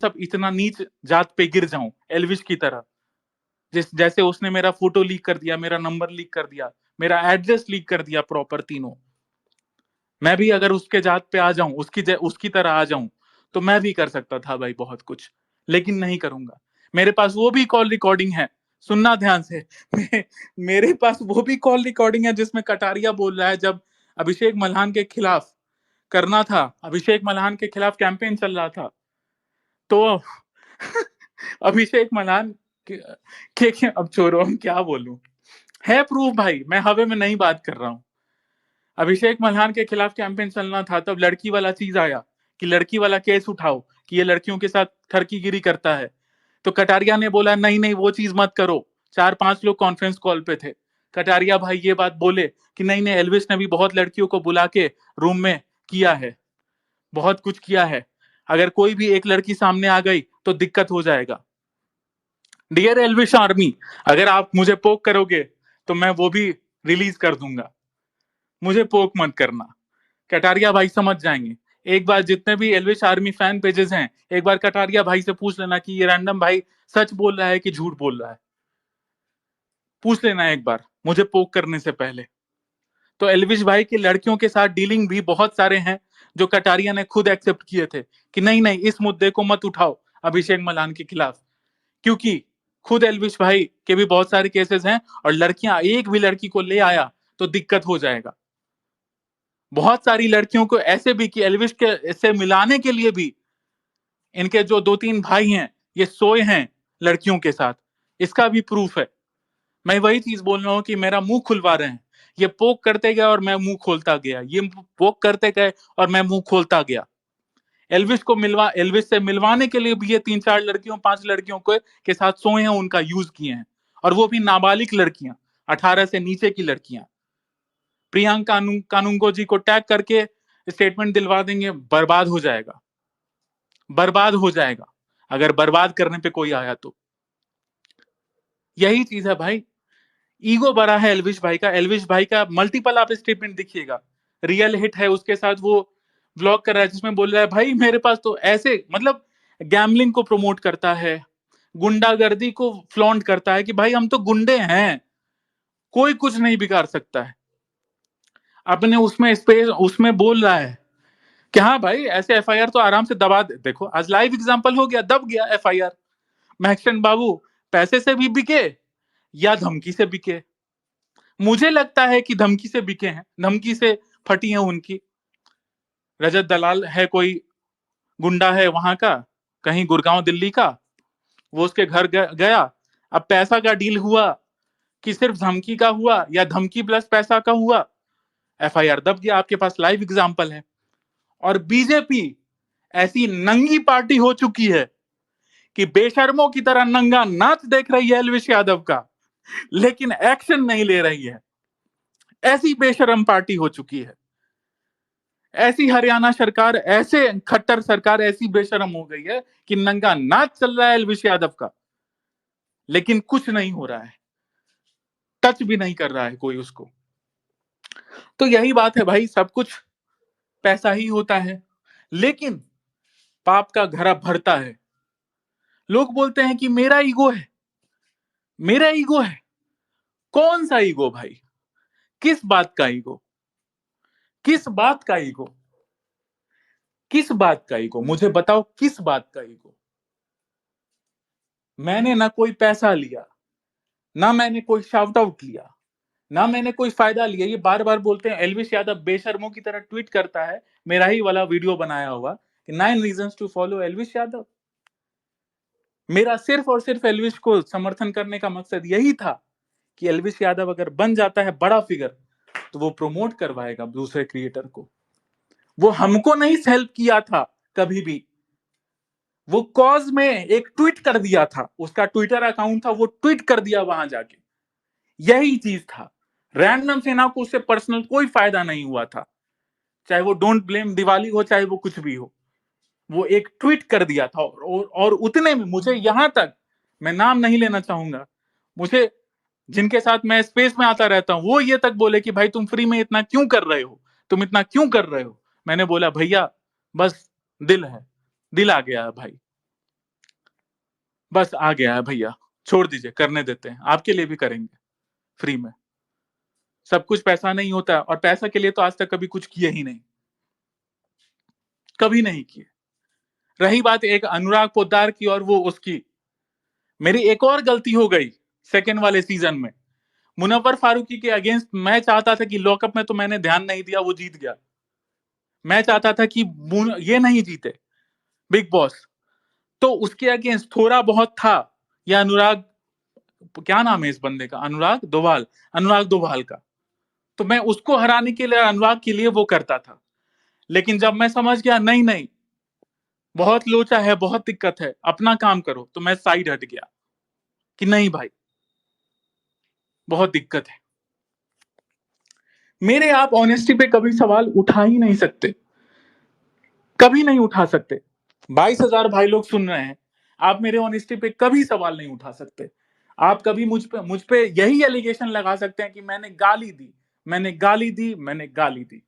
सब इतना नीच जात पे गिर जाऊं एल्विश की तरह, जैसे उसने मेरा फोटो लीक कर दिया, मेरा नंबर लीक कर दिया, मेरा एड्रेस लीक कर दिया प्रॉपर तीनों। मैं भी अगर उसके जात पे आ जाऊं, उसकी तरह आ जाऊं, तो मैं भी कर सकता था भाई बहुत कुछ, लेकिन नहीं करूंगा। मेरे पास वो भी कॉल रिकॉर्डिंग है, सुनना ध्यान से। मेरे पास वो भी कॉल रिकॉर्डिंग है जिसमें कटारिया बोल रहा है, जब अभिषेक मल्हान के खिलाफ करना था, अभिषेक मल्हान के खिलाफ कैंपेन चल रहा था, तो अभिषेक मल्हान के अब छोड़ो, हम क्या बोलूं, है प्रूफ भाई, मैं हवे में नहीं बात कर रहा हूं। अभिषेक मल्हान के खिलाफ कैंपेन चलना था, तब लड़की वाला चीज आया कि लड़की वाला केस उठाओ कि ये लड़कियों के साथ ठरकीगिरी करता है, तो कटारिया ने बोला नहीं नहीं वो चीज मत करो। 4-5 लोग कॉन्फ्रेंस कॉल पे थे, कटारिया भाई ये बात बोले कि नहीं नहीं एल्विस ने भी बहुत लड़कियों को बुला के रूम में किया है, बहुत कुछ किया है, अगर कोई भी एक लड़की सामने आ गई तो दिक्कत हो जाएगा। डियर एल्विश आर्मी, अगर आप मुझे पोक करोगे तो मैं वो भी रिलीज कर दूंगा, मुझे पोक मत करना। कटारिया भाई समझ जाएंगे। एक बार जितने भी एल्विश आर्मी फैन पेजेस हैं, एक बार कटारिया भाई से पूछ लेना कि ये रैंडम भाई सच बोल रहा है कि झूठ बोल रहा है, पूछ लेना एक बार मुझे पोक करने से पहले। तो एल्विश भाई की लड़कियों के साथ डीलिंग भी बहुत सारे हैं जो कटारिया ने खुद एक्सेप्ट किए थे कि नहीं नहीं इस मुद्दे को मत उठाओ अभिषेक मल्हान के खिलाफ, क्योंकि खुद एल्विश भाई के भी बहुत सारे केसेस हैं, और लड़कियां एक भी लड़की को ले आया तो दिक्कत हो जाएगा। बहुत सारी लड़कियों को ऐसे भी कि एल्विश के से मिलाने के लिए भी इनके जो 2-3 भाई हैं ये सोए हैं लड़कियों के साथ, इसका भी प्रूफ है। मैं वही चीज बोल रहा हूं कि मेरा मुंह खुलवा रहे हैं, ये पोक करते गए और मैं मुंह खोलता गया, ये पोक करते गए और मैं मुंह खोलता गया। एल्विस से मिलवाने के लिए भी ये 3-4 लड़कियों 5 लड़कियों के साथ सोए हैं, उनका यूज किए हैं, और वो भी नाबालिग लड़कियां, 18 से नीचे की लड़कियां। प्रियंका कानूंगो जी को टैग करके स्टेटमेंट दिलवा देंगे, बर्बाद हो जाएगा, बर्बाद हो जाएगा अगर बर्बाद करने पे कोई आया तो। यही चीज है भाई, ईगो बड़ा है एल्विश भाई का। एल्विश भाई का मल्टीपल आप स्टेटमेंट दिखिएगा, रियल हिट है उसके साथ वो व्लॉग कर रहा है जिसमें बोल रहा है भाई मेरे पास तो ऐसे, मतलब गैम्बलिंग को प्रमोट करता है, गुंडागर्दी को फ्लॉन्ट करता है कि भाई हम तो गुंडे हैं, कोई कुछ नहीं बिगाड़ सकता है। अपने उसमें स्पेस उसमें बोल रहा है कि हाँ भाई ऐसे एफआईआर तो आराम से दबा दे, देखो आज लाइव एग्जांपल हो गया, दब गया एफआईआर। महक्षण बाबू पैसे से भी बिके या धमकी से बिके, मुझे लगता है कि धमकी से बिके हैं, धमकी से फटी है उनकी। रजत दलाल है, कोई गुंडा है वहां का, कहीं गुड़गांव दिल्ली का, वो उसके घर गया। अब पैसा का डील हुआ कि सिर्फ धमकी का हुआ या धमकी प्लस पैसा का हुआ, एफआईआर दब गया, आपके पास लाइव एग्जांपल है। और बीजेपी ऐसी नंगी पार्टी हो चुकी है कि बेशर्मों की तरह नंगा नाच देख रही है एल्विश यादव का, लेकिन एक्शन नहीं ले रही है। ऐसी बेशरम पार्टी हो चुकी है, ऐसी हरियाणा सरकार, ऐसे खट्टर सरकार ऐसी बेशरम हो गई है कि नंगा नाच चल रहा है एल्विश यादव का, लेकिन कुछ नहीं हो रहा है, टच भी नहीं कर रहा है कोई उसको। तो यही बात है भाई, सब कुछ पैसा ही होता है, लेकिन पाप का घड़ा भरता है। लोग बोलते हैं कि मेरा ईगो है, मेरा ईगो है। कौन सा ईगो भाई, किस बात का ईगो, किस बात का ईगो, किस बात का ईगो, मुझे बताओ किस बात का ईगो। मैंने ना कोई पैसा लिया, ना मैंने कोई शाउट आउट लिया, ना मैंने कोई फायदा लिया। ये बार बार बोलते हैं एल्विश यादव बेशर्मों की तरह ट्वीट करता है, मेरा ही वाला वीडियो बनाया हुआ कि 9 reasons to follow Elvish Yadav. मेरा सिर्फ और सिर्फ एल्विश को समर्थन करने का मकसद यही था कि एल्विश यादव अगर बन जाता है बड़ा फिगर तो वो प्रमोट करवाएगा दूसरे क्रिएटर को। वो हमको नहीं हेल्प किया था कभी भी, वो कॉज में एक ट्वीट कर दिया था, उसका ट्विटर अकाउंट था, वो ट्वीट कर दिया वहां जाके, यही चीज था। रैंडम सेना को उससे पर्सनल कोई फायदा नहीं हुआ था, चाहे वो डोंट ब्लेम दिवाली हो चाहे वो कुछ भी हो, वो एक ट्वीट कर दिया था। और उतने में मुझे यहां तक, मैं नाम नहीं लेना चाहूंगा, मुझे जिनके साथ मैं स्पेस में आता रहता हूं वो ये तक बोले कि भाई तुम फ्री में इतना क्यों कर रहे हो, तुम इतना क्यों कर रहे हो। मैंने बोला भैया बस दिल है, दिल आ गया है भाई, बस आ गया है भैया, छोड़ दीजिए, करने देते हैं, आपके लिए भी करेंगे फ्री में। सब कुछ पैसा नहीं होता, और पैसा के लिए तो आज तक कभी कुछ किए ही नहीं, कभी नहीं किए। रही बात एक अनुराग पोद्दार की और वो उसकी, मेरी एक और गलती हो गई सेकेंड वाले सीजन में। मुनव्वर फारूकी के अगेंस्ट मैं चाहता था कि लॉकअप में तो मैंने ध्यान नहीं दिया, वो जीत गया। मैं चाहता था कि ये नहीं जीते बिग बॉस, तो उसके अगेंस्ट थोड़ा बहुत था। या अनुराग, क्या नाम है इस बंदे का, अनुराग दोभाल का, तो मैं उसको हराने के लिए, अनुराग के लिए वो करता था। लेकिन जब मैं समझ गया नहीं नहीं, बहुत लोचा है, बहुत दिक्कत है, अपना काम करो, तो मैं साइड हट गया कि नहीं भाई, बहुत दिक्कत है। मेरे आप ऑनेस्टी पे कभी सवाल उठा ही नहीं सकते, कभी नहीं उठा सकते। 22,000 भाई लोग सुन रहे हैं, आप मेरे ऑनेस्टी पे कभी सवाल नहीं उठा सकते। आप कभी मुझ पे यही एलिगेशन लगा सकते हैं कि मैंने गाली दी, मैंने गाली दी, मैंने गाली दी।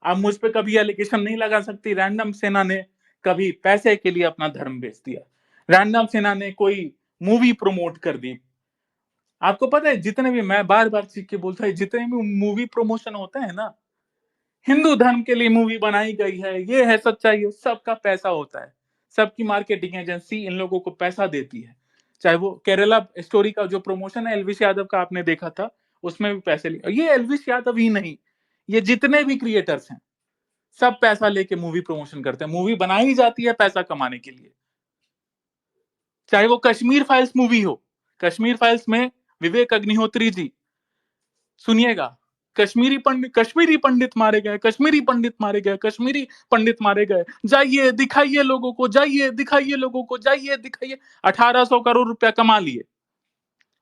आप मुझ पे कभी एलिगेशन नहीं लगा सकती रैंडम सेना ने कभी पैसे के लिए अपना धर्म बेच दिया, रैंडम सेना ने कोई मूवी प्रमोट कर दी। आपको पता है जितने भी, मैं बार बार चीख के बोलता है, जितने भी मूवी प्रमोशन होते हैं ना, हिंदू धर्म के लिए मूवी बनाई गई है, ये है सच्चाई है, सबका पैसा होता है। सबकी मार्केटिंग एजेंसी इन लोगों को पैसा देती है। चाहे वो केरला स्टोरी का जो प्रमोशन है एलविश यादव का, आपने देखा था, उसमें भी पैसे लिए। ये एलविश यादव ही नहीं, ये जितने भी क्रिएटर्स हैं, सब पैसा लेके मूवी प्रमोशन करते हैं। मूवी बनाई जाती है पैसा कमाने के लिए। चाहे वो कश्मीर फाइल्स मूवी हो, कश्मीर फाइल्स में विवेक अग्निहोत्री जी, सुनिएगा, कश्मीरी पंडित मारे गए, कश्मीरी पंडित मारे गए, कश्मीरी पंडित मारे गए, जाइए दिखाइए लोगों को, जाइए दिखाइए लोगों को, जाइए दिखाइए। 1800 करोड़ रुपया कमा लिए।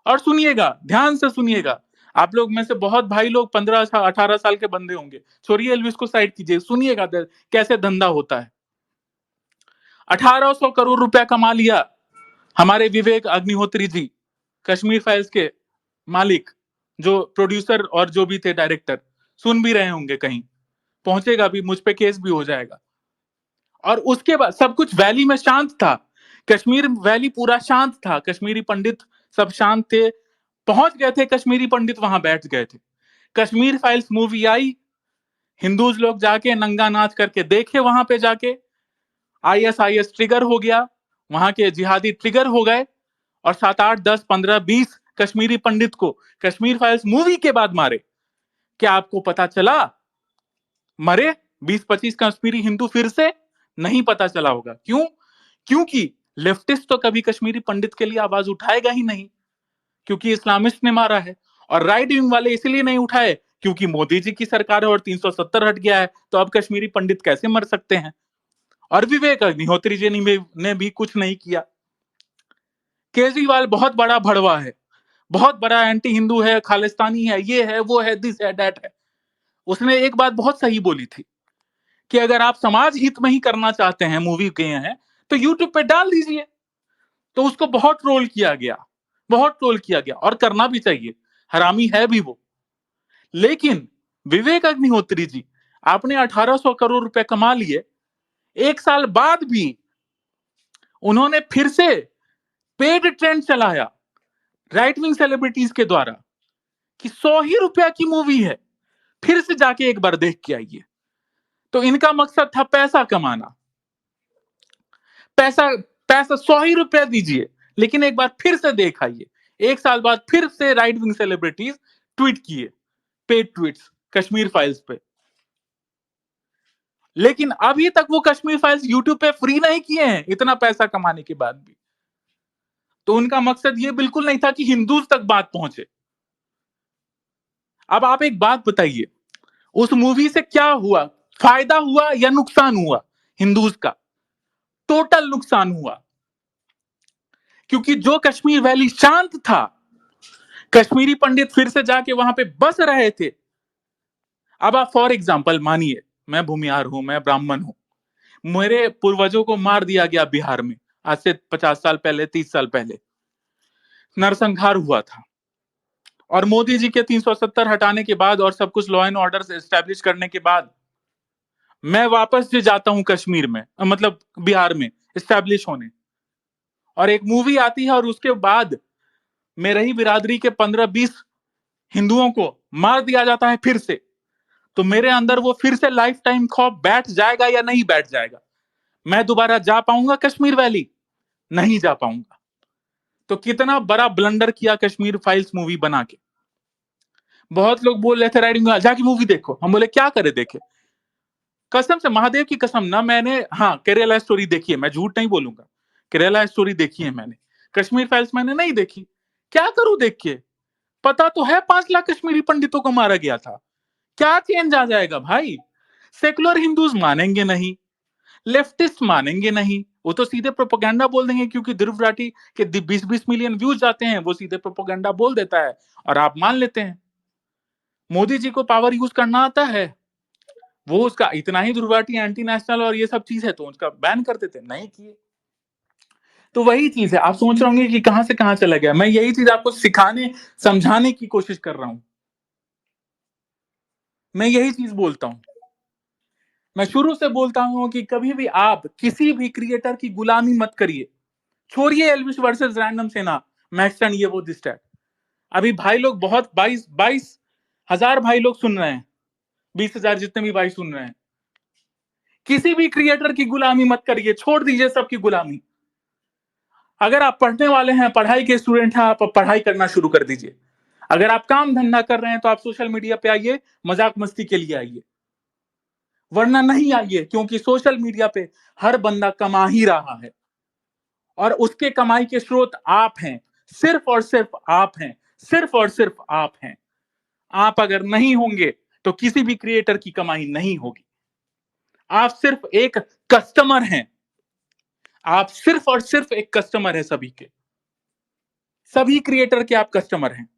और सुनिएगा, ध्यान से सुनिएगा, आप लोग में से बहुत भाई लोग 15-18 साल के बंदे होंगे, छोड़िए एल्विस को साइड कीजिए, सुनिएगा कैसे धंधा होता है। 1800 करोड़ रुपया कमा लिया हमारे विवेक अग्निहोत्री जी, कश्मीर फाइल्स के मालिक, जो प्रोड्यूसर और जो भी थे डायरेक्टर, सुन भी रहे होंगे, कहीं पहुंचेगा भी, मुझ पे केस भी हो जाएगा। और उसके बाद सब कुछ वैली में शांत था, कश्मीर वैली पूरा शांत था, कश्मीरी पंडित सब शांत थे, पहुंच गए थे कश्मीरी पंडित, वहां बैठ गए थे। कश्मीर फाइल्स मूवी आई, हिंदूज लोग जाके नंगा नाच करके देखे, वहां पे जाके आईएसआईएस ट्रिगर हो गया, वहां के जिहादी ट्रिगर हो गए, और 7, 8, 10, 15, 20 कश्मीरी पंडित को कश्मीर फाइल्स मूवी के बाद मारे। क्या आपको पता चला मरे 20-25 कश्मीरी हिंदू फिर से? नहीं पता चला होगा। क्यों? क्योंकि लेफ्टिस्ट तो कभी कश्मीरी पंडित के लिए आवाज उठाएगा ही नहीं, क्योंकि इस्लामिस्ट ने मारा है। और राइट विंग वाले इसलिए नहीं उठाए क्योंकि मोदी जी की सरकार है और 370 हट गया है, तो अब कश्मीरी पंडित कैसे मर सकते हैं। और विवेक अग्निहोत्री जी ने भी कुछ नहीं किया। केजरीवाल बहुत बड़ा भड़वा है, बहुत बड़ा एंटी हिंदू है, खालिस्तानी है, ये है, वो है, दिस है, दैट है। उसने एक बात बहुत सही बोली थी कि अगर आप समाज हित में ही करना चाहते हैं, मूवी गए हैं, तो यूट्यूब पे डाल दीजिए। तो उसको बहुत ट्रोल किया गया, बहुत ट्रोल किया गया, और करना भी चाहिए, हरामी है भी वो। लेकिन विवेक अग्निहोत्री जी, आपने 1800 करोड़ रुपए कमा लिए, 1 साल बाद भी उन्होंने फिर से पेड ट्रेंड चलाया राइट विंग सेलिब्रिटीज के द्वारा कि 100 ही रुपया की मूवी है, फिर से जाके एक बार देख के आइए। तो इनका मकसद था पैसा कमाना, पैसा पैसा 100 ही रुपया दीजिए, लेकिन एक बार फिर से देख आइए। 1 साल बाद फिर से राइट विंग सेलिब्रिटीज ट्वीट किए, पेड ट्वीट्स कश्मीर फाइल्स पे। लेकिन अभी तक वो कश्मीर फाइल्स यूट्यूब पे फ्री नहीं किए हैं, इतना पैसा कमाने के बाद भी। तो उनका मकसद ये बिल्कुल नहीं था कि हिंदूज तक बात पहुंचे। अब आप एक बात बताइए, उस मूवी से क्या हुआ, फायदा हुआ या नुकसान हुआ? हिंदूज का टोटल नुकसान हुआ, क्योंकि जो कश्मीर वैली शांत था, कश्मीरी पंडित फिर से जाके वहां पे बस रहे थे। अब आप फॉर एग्जाम्पल मानिए, मैं भूमिहार हूं, मैं ब्राह्मण हूं, मेरे पूर्वजों को मार दिया गया बिहार में, आज से 50 साल पहले, 30 साल पहले नरसंहार हुआ था, और मोदी जी के 370 हटाने के बाद और सब कुछ लॉ एंड ऑर्डर एस्टेब्लिश करने के बाद मैं वापस से जाता हूं कश्मीर में, मतलब बिहार में एस्टेब्लिश होने, और एक मूवी आती है और उसके बाद मेरे ही बिरादरी के 15-20 हिंदुओं को मार दिया जाता है फिर से, तो मेरे अंदर वो फिर से लाइफ टाइम खौफ बैठ जाएगा या नहीं बैठ जाएगा? मैं दोबारा जा पाऊंगा कश्मीर वैली? नहीं जा पाऊंगा। तो कितना बड़ा ब्लंडर किया कश्मीर फाइल्स मूवी बना के। बहुत लोग बोल रहे थे राइडिंग जाके मूवी देखो, हम बोले क्या करे देखे, कसम से महादेव की कसम ना, मैंने हाँ केरला स्टोरी देखी है, मैं झूठ नहीं बोलूंगा, केरला स्टोरी देखी है मैंने, कश्मीर फाइल्स मैंने नहीं देखी। क्या करूं देख के? पता तो है 5 लाख कश्मीरी पंडितों को मारा गया था, क्या चेंज आ जाएगा भाई? सेकुलर हिंदूज मानेंगे नहीं, लेफ्टिस्ट मानेंगे नहीं, वो तो सीधे प्रोपोगंडा बोल देंगे, क्योंकि ध्रुव राठी के 20-20 मिलियन व्यूज जाते हैं, वो सीधे प्रोपोगंडा बोल देता है और आप मान लेते हैं। मोदी जी को पावर यूज करना आता है, वो उसका इतना ही ध्रुव राठी एंटी नेशनल और ये सब चीज है तो उसका बैन कर देते, नहीं किए। तो वही चीज है, आप सोच रहे होंगे कि कहां से कहां चला गया, मैं यही चीज आपको सिखाने समझाने की कोशिश कर रहा हूं। मैं यही चीज बोलता हूं, मैं शुरू से बोलता हूं कि कभी भी आप किसी भी क्रिएटर की गुलामी मत करिए। छोड़िए एल्विश वर्सेस रैंडम सेना, मैक्सन, ये वो दिस टैट। अभी भाई लोग बहुत 22,000 भाई लोग सुन रहे हैं, 20,000 जितने भी भाई सुन रहे हैं, किसी भी क्रिएटर की गुलामी मत करिए, छोड़ दीजिए सबकी गुलामी। अगर आप पढ़ने वाले हैं, पढ़ाई के स्टूडेंट हैं, आप पढ़ाई करना शुरू कर दीजिए। अगर आप काम धंधा कर रहे हैं तो आप सोशल मीडिया पे आइए, मजाक मस्ती के लिए आइए, वरना नहीं आइए, क्योंकि सोशल मीडिया पे हर बंदा कमा ही रहा है और उसके कमाई के स्रोत आप हैं, सिर्फ और सिर्फ आप हैं, सिर्फ और सिर्फ आप हैं। आप अगर नहीं होंगे तो किसी भी क्रिएटर की कमाई नहीं होगी। आप सिर्फ एक कस्टमर हैं, आप सिर्फ और सिर्फ एक कस्टमर है सभी के, सभी क्रिएटर के आप कस्टमर हैं।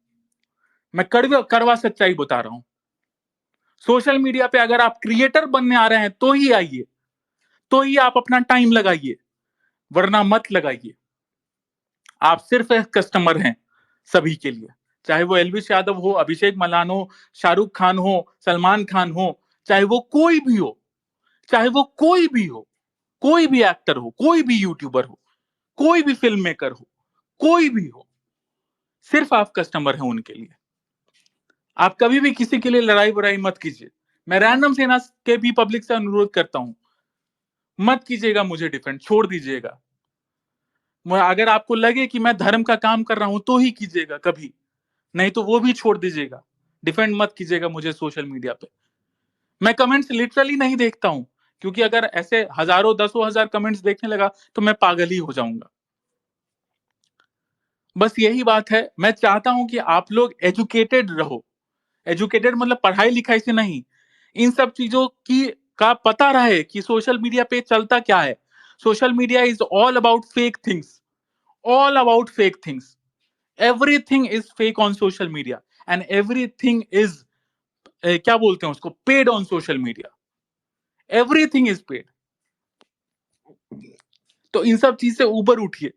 मैं कड़वा कड़वा सच्चाई बता रहा हूं। सोशल मीडिया पे अगर आप क्रिएटर बनने आ रहे हैं तो ही आइए, तो ही आप अपना टाइम लगाइए, वरना मत लगाइए। आप सिर्फ एक कस्टमर हैं सभी के लिए, चाहे वो एलविश यादव हो, अभिषेक मलान हो, शाहरुख खान हो, सलमान खान हो, चाहे वो कोई भी हो, चाहे वो कोई भी हो, कोई भी एक्टर हो, कोई भी यूट्यूबर हो, कोई भी फिल्म मेकर हो, कोई भी हो, सिर्फ आप कस्टमर हैं उनके लिए। आप कभी भी किसी के लिए लड़ाई बुराई मत कीजिए। मैं रैंडम सेना के भी पब्लिक से अनुरोध करता हूं, मत कीजिएगा मुझे डिफेंड, छोड़ दीजिएगा। अगर आपको लगे कि मैं धर्म का काम कर रहा हूं तो ही कीजिएगा कभी, नहीं तो वो भी छोड़ दीजिएगा। डिफेंड मत कीजिएगा मुझे सोशल मीडिया पे। मैं कमेंट्स लिटरली नहीं देखता हूं, क्योंकि अगर ऐसे हजारों 10,000 कमेंट्स देखने लगा तो मैं पागल ही हो जाऊंगा। बस यही बात है, मैं चाहता हूं कि आप लोग एजुकेटेड रहो। एजुकेटेड मतलब पढ़ाई लिखाई से नहीं, इन सब चीजों की का पता रहे कि सोशल मीडिया पे चलता क्या है। Social media is all about fake things, all about fake things. Everything is fake on social media and everything is क्या बोलते हैं उसको, paid on social media. Everything is paid. तो इन सब चीज से ऊपर उठिए,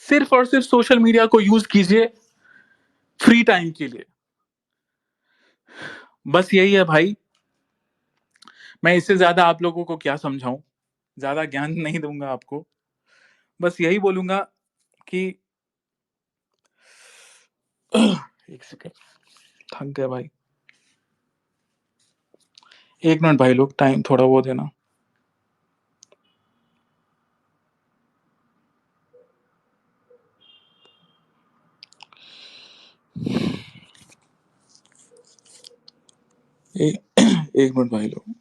सिर्फ और सिर्फ सोशल मीडिया को यूज कीजिए फ्री टाइम के लिए। बस यही है भाई, मैं इससे ज्यादा आप लोगों को क्या समझाऊं, ज्यादा ज्ञान नहीं दूंगा आपको। बस यही बोलूंगा कि एक सेकेंड, थक गया भाई, 1 मिनट भाई लोग, टाइम थोड़ा वो देना। एक मिनट भाई लोग।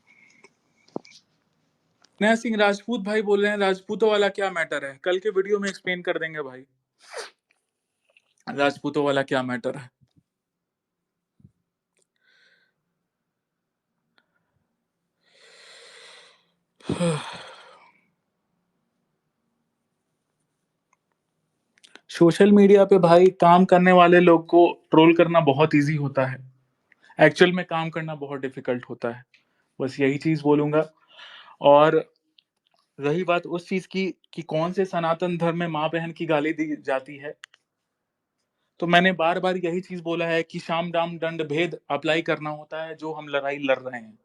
नया सिंह राजपूत भाई बोल रहे हैं राजपूतों वाला क्या मैटर है, कल के वीडियो में एक्सप्लेन कर देंगे भाई, राजपूतों वाला क्या मैटर है। सोशल मीडिया पे भाई काम करने वाले लोग को ट्रोल करना बहुत इजी होता है, एक्चुअल में काम करना बहुत डिफिकल्ट होता है। बस यही चीज बोलूंगा। और रही बात उस चीज की कि कौन से सनातन धर्म में माँ बहन की गाली दी जाती है, तो मैंने बार बार यही चीज बोला है कि शाम दाम दंड भेद अप्लाई करना होता है जो हम लड़ाई लड़ रहे हैं।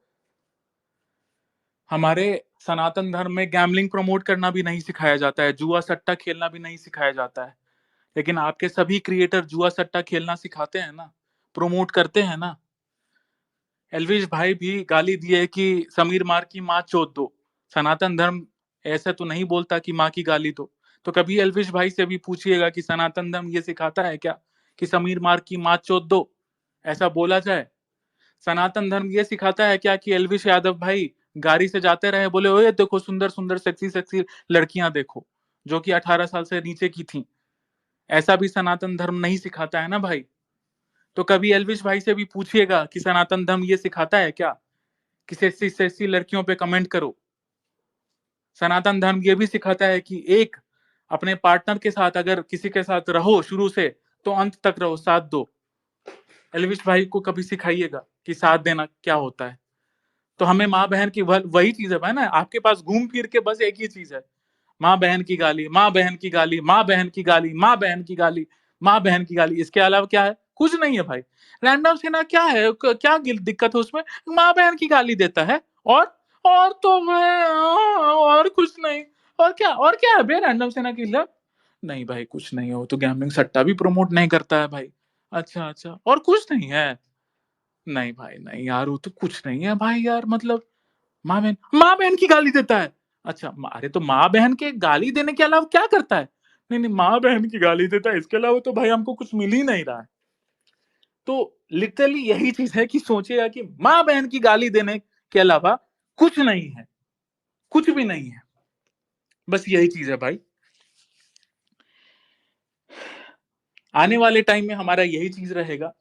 हमारे सनातन धर्म में गैम्बलिंग प्रमोट करना भी नहीं सिखाया जाता है, जुआ सट्टा खेलना भी नहीं सिखाया जाता है। लेकिन आपके सभी क्रिएटर जुआ सट्टा खेलना सिखाते हैं ना, प्रमोट करते हैं ना। एल्विश भाई भी गाली दिए कि समीर मार की माँ चोद दो। सनातन धर्म ऐसा तो नहीं बोलता कि माँ की गाली दो। तो कभी एल्विश भाई से भी पूछिएगा कि सनातन धर्म ये सिखाता है क्या कि समीर मार की माँ चोद दो, ऐसा बोला जाए? सनातन धर्म ये सिखाता है क्या कि एल्विश यादव भाई गाड़ी से जाते रहे, बोले ओए देखो सुंदर सुंदर सेक्सी सेक्सी लड़कियां देखो, जो कि 18 साल से नीचे की थी? ऐसा भी सनातन धर्म नहीं सिखाता है ना भाई। तो कभी एल्विश भाई से भी पूछिएगा कि सनातन धर्म ये सिखाता है क्या कि सेक्सी सेक्सी लड़कियों पे कमेंट करो। सनातन धर्म ये भी सिखाता है कि एक अपने पार्टनर के साथ अगर किसी के साथ रहो शुरू से तो अंत तक रहो, साथ दो। एल्विश भाई को कभी सिखाइएगा कि साथ देना क्या होता है। तो हमें माँ बहन की वही चीज है भाई ना, आपके पास घूम फिर के बस एक ही चीज है, माँ बहन की गाली, माँ बहन की गाली, माँ बहन की गाली, माँ बहन की गाली, माँ बहन की गाली। इसके अलावा क्या है? कुछ नहीं है भाई। रैंडम सेना क्या है, क्या दिक्कत है उसमें? माँ बहन की गाली देता है और तो मैं और कुछ नहीं। और क्या है बे रैंडम सेना की लव? नहीं भाई कुछ नहीं है, वो तो गैम्बलिंग सट्टा भी प्रमोट नहीं करता है भाई। अच्छा अच्छा, और कुछ नहीं है? नहीं भाई नहीं यार, वो तो कुछ नहीं है भाई यार, मतलब माँ बहन की गाली देता है। अच्छा अरे तो माँ बहन के गाली देने के अलावा क्या करता है? नहीं नहीं, माँ बहन की गाली देता है, इसके अलावा तो भाई हमको कुछ मिल ही नहीं रहा है। तो लिटरली यही चीज है कि सोचिएगा कि माँ बहन की गाली देने के अलावा कुछ नहीं है, कुछ भी नहीं है। बस यही चीज है भाई। आने वाले टाइम में हमारा यही चीज रहेगा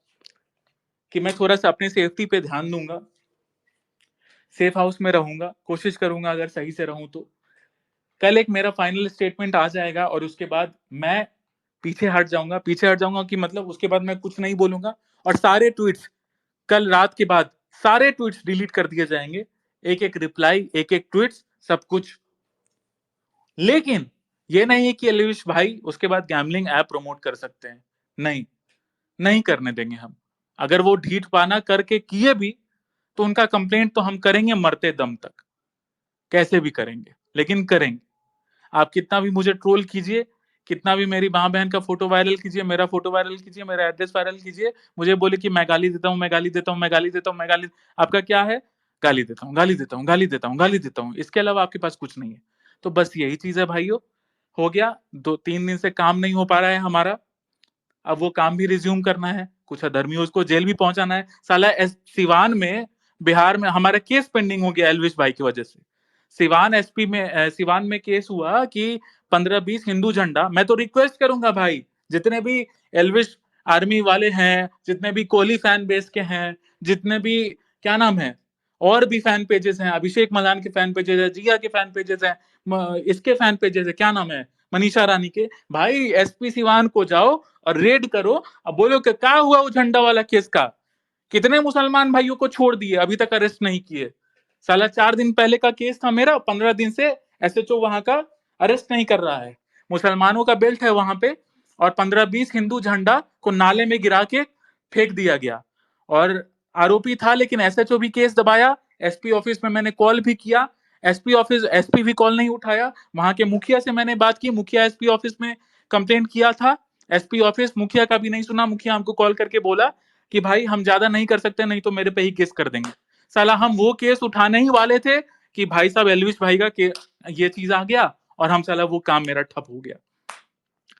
कि मैं थोड़ा सा अपने सेफ्टी पे ध्यान दूंगा, सेफ हाउस में रहूंगा, कोशिश करूंगा अगर सही से रहूं तो। कल एक मेरा फाइनल स्टेटमेंट आ जाएगा और उसके बाद मैं पीछे हट जाऊंगा कि मतलब उसके बाद मैं कुछ नहीं बोलूंगा, और सारे ट्वीट्स कल रात के बाद सारे ट्वीट्स डिलीट कर दिए जाएंगे, एक एक रिप्लाई, एक एक ट्वीट्स, सब कुछ। लेकिन ये नहीं है कि एलिविश भाई उसके बाद गैम्बलिंग ऐप प्रमोट कर सकते हैं, नहीं, नहीं करने देंगे हम। अगर वो ढीठ पाना करके किए भी तो उनका कंप्लेंट तो हम करेंगे मरते दम तक, कैसे भी करेंगे, लेकिन करेंगे। आप कितना भी मुझे ट्रोल कीजिए, कितना भी मेरी माँ बहन का फोटो वायरल कीजिए, मेरा फोटो वायरल कीजिए, मेरा एड्रेस वायरल कीजिए, मुझे बोले कि मैं गाली देता हूँ, मैं गाली देता हूँ, मैं गाली देता हूँ, मैं गाली, आपका क्या है? गाली देता हूँ, गाली देता हूँ, गाली देता हूँ, गाली देता हूँ, इसके अलावा आपके पास कुछ नहीं है। तो बस यही चीज है भाइयों। हो गया, 2-3 दिन से काम नहीं हो पा रहा है हमारा, अब वो काम भी रिज्यूम करना है, कुछ अधर्मियों को जेल भी पहुंचाना है। साला सिवान में, बिहार में हमारा केस पेंडिंग हो गया एलविश भाई की वजह से। सिवान एसपी में सिवान में केस हुआ कि 15-20 हिंदू झंडा, मैं तो रिक्वेस्ट करूंगा भाई, जितने भी एलविश आर्मी वाले हैं, जितने भी कोहली फैन बेस के हैं, जितने भी क्या नाम है और भी फैन पेजेस हैं, अभिषेक मलान के फैन पेजेस है, जिया के फैन पेजेस हैं, इसके फैन पेजेस है, क्या नाम है, मनीषा रानी के, भाई एसपी सिवान को जाओ और रेड करो। अब बोलो कि क्या हुआ वो झंडा वाला केस का, कितने मुसलमान भाइयों को छोड़ दिए, अभी तक अरेस्ट नहीं किए। साला 4 दिन पहले का केस था मेरा, 15 दिन से एसएचओ वहां का अरेस्ट नहीं कर रहा है। मुसलमानों का बेल्ट है वहां पे, और 15-20 हिंदू झंडा को नाले में गिरा के फेंक दिया गया। और आरोपी था, लेकिन एसएचओ भी केस दबाया, एसपी ऑफिस में मैंने कॉल भी किया, एसपी भी कॉल नहीं उठाया। वहां के मुखिया से मैंने बात की, मुखिया एसपी ऑफिस में कंप्लेंट किया था, एसपी ऑफिस मुखिया का भी नहीं सुना। मुखिया हमको कॉल करके बोला कि भाई हम ज्यादा नहीं कर सकते, नहीं तो मेरे पे ही केस कर देंगे। साला हम वो केस उठाने ही वाले थे कि भाई साहब एलविश भाई का ये चीज आ गया, और हम साला वो काम मेरा ठप हो गया।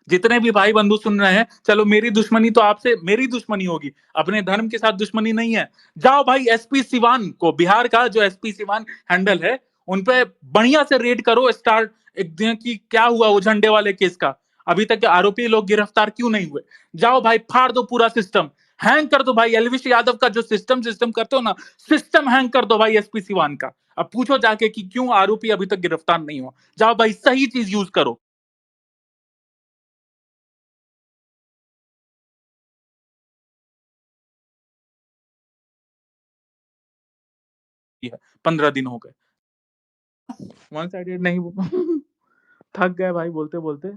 जितने भी भाई बंधु सुन रहे हैं, चलो मेरी दुश्मनी तो आपसे, मेरी दुश्मनी होगी, अपने धर्म के साथ दुश्मनी नहीं है। जाओ भाई एसपी सिवान को, बिहार का जो एसपी सिवान हैंडल है, उनपे बढ़िया से रेड करो, स्टार्ट एक दिन की क्या हुआ वो झंडे वाले केस का, अभी तक के आरोपी लोग गिरफ्तार क्यों नहीं हुए? जाओ भाई फाड़ दो पूरा सिस्टम, हैंग कर दो भाई एलविश यादव का जो सिस्टम सिस्टम करते हो ना, सिस्टम हैंग कर दो भाई एसपी सिवान का। अब पूछो जाके कि क्यों आरोपी अभी तक गिरफ्तार नहीं हुआ। जाओ भाई सही चीज यूज करो। 15 दिन हो गए, वन साइडेड नहीं थक गए भाई बोलते बोलते,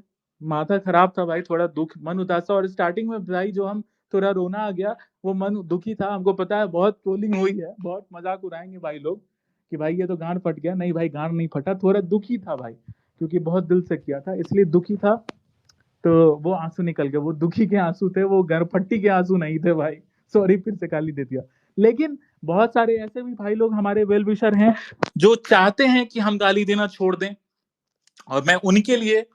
माथा खराब था भाई, थोड़ा दुख, मन उदास था। और स्टार्टिंग में भाई जो हम थोड़ा रोना आ गया, वो मन दुखी था, हमको पता है बहुत ट्रोलिंग हुई है, बहुत मजाक उड़ाएंगे भाई लोग, कि भाई ये तो गांड फट गया। नहीं भाई, गांड नहीं फटा, थोड़ा दुखी था भाई, क्योंकि बहुत दिल से किया था, इसलिए दुखी था। तो वो आंसू निकल गए, वो दुखी के आंसू थे, वो गरफट्टी के आंसू नहीं थे भाई। सॉरी, फिर से गाली दे दिया। लेकिन बहुत सारे ऐसे भी भाई लोग हमारे वेल विशर हैं जो चाहते हैं कि हम गाली देना छोड़ दें, और मैं उनके लिए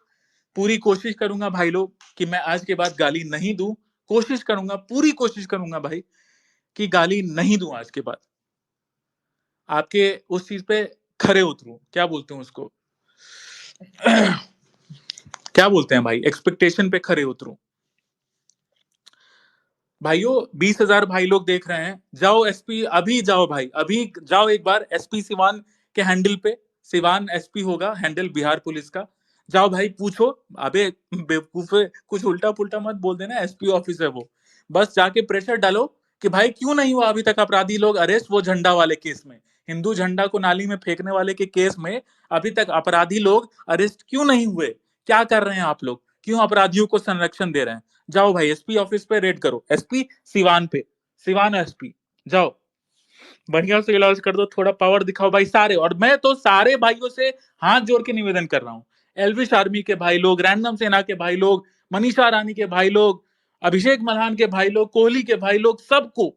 पूरी कोशिश करूंगा भाई लोग कि मैं आज के बाद गाली नहीं दूं। कोशिश करूंगा, पूरी कोशिश करूंगा भाई कि गाली नहीं दूं आज के बाद। आपके उस चीज पे खरे उतरूं, क्या बोलते हैं उसको क्या बोलते हैं भाई, एक्सपेक्टेशन पे खरे उतरूं। भाइयों, 20,000 भाई लोग देख रहे हैं, जाओ एसपी, अभी जाओ भाई, अभी जाओ एक बार एसपी सिवान के हैंडल पे, सिवान एसपी होगा हैंडल बिहार पुलिस का, जाओ भाई पूछो। अबे बेवकूफे, कुछ उल्टा पुल्टा मत बोल देना, एसपी ऑफिस है वो। बस जाके प्रेशर डालो कि भाई क्यों नहीं हुआ अभी तक अपराधी लोग अरेस्ट, वो झंडा वाले केस में, हिंदू झंडा को नाली में फेंकने वाले के केस में अभी तक अपराधी लोग अरेस्ट क्यों नहीं हुए? क्या कर रहे हैं आप लोग? क्यों अपराधियों को संरक्षण दे रहे हैं? जाओ भाई एसपी ऑफिस पे रेड करो, एसपी सिवान पे, सिवान एसपी, जाओ बढ़िया से इलाज कर दो, थोड़ा पावर दिखाओ भाई सारे। और मैं तो सारे भाइयों से हाथ जोड़ के निवेदन कर रहा हूँ, एलविश आर्मी के भाई लोग, रैंडम सेना के भाई लोग, मनीषा रानी के भाई लोग, अभिषेक मल्हान के भाई लोग, कोहली के भाई लोग, सबको,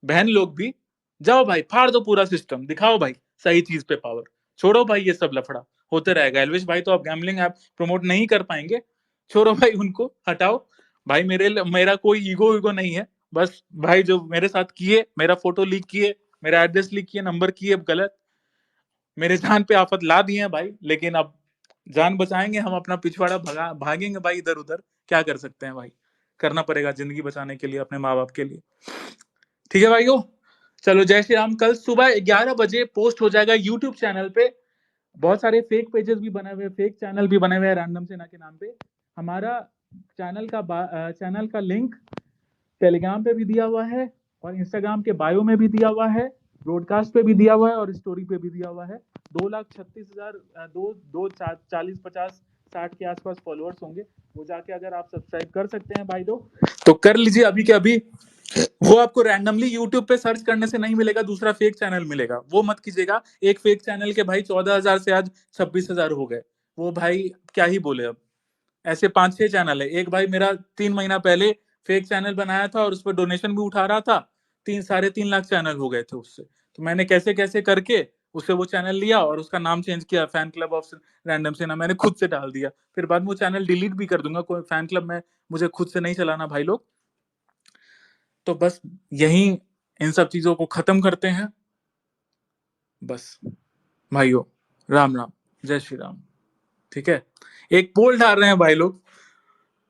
बहन लोग भी, जाओ भाई फाड़ दो पूरा सिस्टम, दिखाओ भाई सही चीज पे पावर। छोड़ो भाई ये सब लफड़ा, होते रहेगा। एलविश भाई तो अब गैम्बलिंग ऐप प्रमोट नहीं कर पाएंगे, छोड़ो भाई उनको, हटाओ भाई। मेरा कोई ईगो ईगो नहीं है, बस भाई जो मेरे साथ किए, मेरा फोटो लीक किए, मेरा एड्रेस लीक किए, नंबर किए गलत, मेरे जान पे आफत ला दिए भाई। लेकिन अब जान बचाएंगे हम, अपना पिछवाड़ा भागेंगे भाई इधर उधर, क्या कर सकते हैं भाई, करना पड़ेगा जिंदगी बचाने के लिए, अपने माँ बाप के लिए। ठीक है भाइयों, चलो जय श्री राम। कल सुबह 11 बजे पोस्ट हो जाएगा यूट्यूब चैनल पे। बहुत सारे फेक पेजेस भी बने हुए, फेक चैनल भी बने हुए हैं रैंडम सेना के नाम पे। हमारा चैनल का लिंक टेलीग्राम पे भी दिया हुआ है, और इंस्टाग्राम के बायो में भी दिया हुआ है, ब्रॉडकास्ट पे भी दिया हुआ है, और स्टोरी पे भी दिया हुआ है। 2,36,000, 40, 50, 60 के आसपास फॉलोअर्स होंगे। वो जाके अगर आप सब्सक्राइब कर सकते हैं भाई लोग तो कर लीजिए अभी के अभी। वो आपको रैंडमली यूट्यूब पे सर्च करने से नहीं मिलेगा, दूसरा फेक चैनल मिलेगा, वो मत कीजिएगा। एक फेक चैनल के भाई 14,000 से आज 26,000 हो गए, वो भाई क्या ही बोले अब। ऐसे 5-6 चैनल है, एक भाई मेरा 3 महीना पहले फेक चैनल बनाया था और उस पर डोनेशन भी उठा रहा था, 3-3.5 लाख चैनल हो गए थे उससे। तो मैंने कैसे कैसे करके उससे वो चैनल लिया और उसका नाम चेंज किया, फैन क्लब ऑफ रैंडम सेना मैंने खुद से डाल दिया। फिर बाद में वो चैनल डिलीट भी कर दूंगा, कोई फैन क्लब में मुझे खुद से नहीं चलाना भाई लोग। तो बस यही, इन सब चीजों को खत्म करते हैं बस भाइयों। राम राम, जय श्री राम। ठीक है, एक पोल डाल रहे हैं भाई लोग,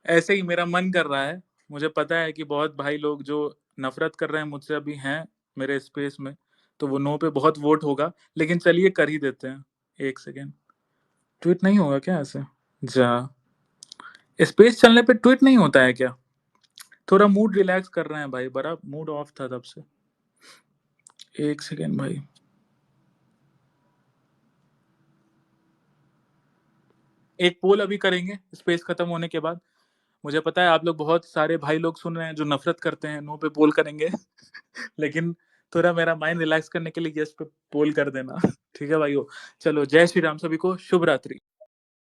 ऐसे ही मेरा मन कर रहा है। मुझे पता है कि बहुत भाई लोग जो नफरत कर रहे हैं मुझसे अभी हैं मेरे स्पेस में, तो वो नो पे बहुत वोट होगा, लेकिन चलिए कर ही देते हैं। एक सेकेंड, ट्वीट नहीं होगा क्या ऐसे? जा, स्पेस चलने पे ट्वीट नहीं होता है क्या? थोड़ा मूड रिलैक्स कर रहे हैं भाई, बड़ा मूड ऑफ था तब से। एक सेकेंड भाई, एक पोल अभी करेंगे स्पेस खत्म होने के बाद। मुझे पता है आप लोग बहुत सारे भाई लोग सुन रहे हैं जो नफरत करते हैं, नो पे पोल करेंगे लेकिन थोड़ा मेरा माइंड रिलैक्स करने के लिए यस पे पोल कर देना ठीक है भाइयों। चलो जय श्री राम, सभी को शुभ रात्रि।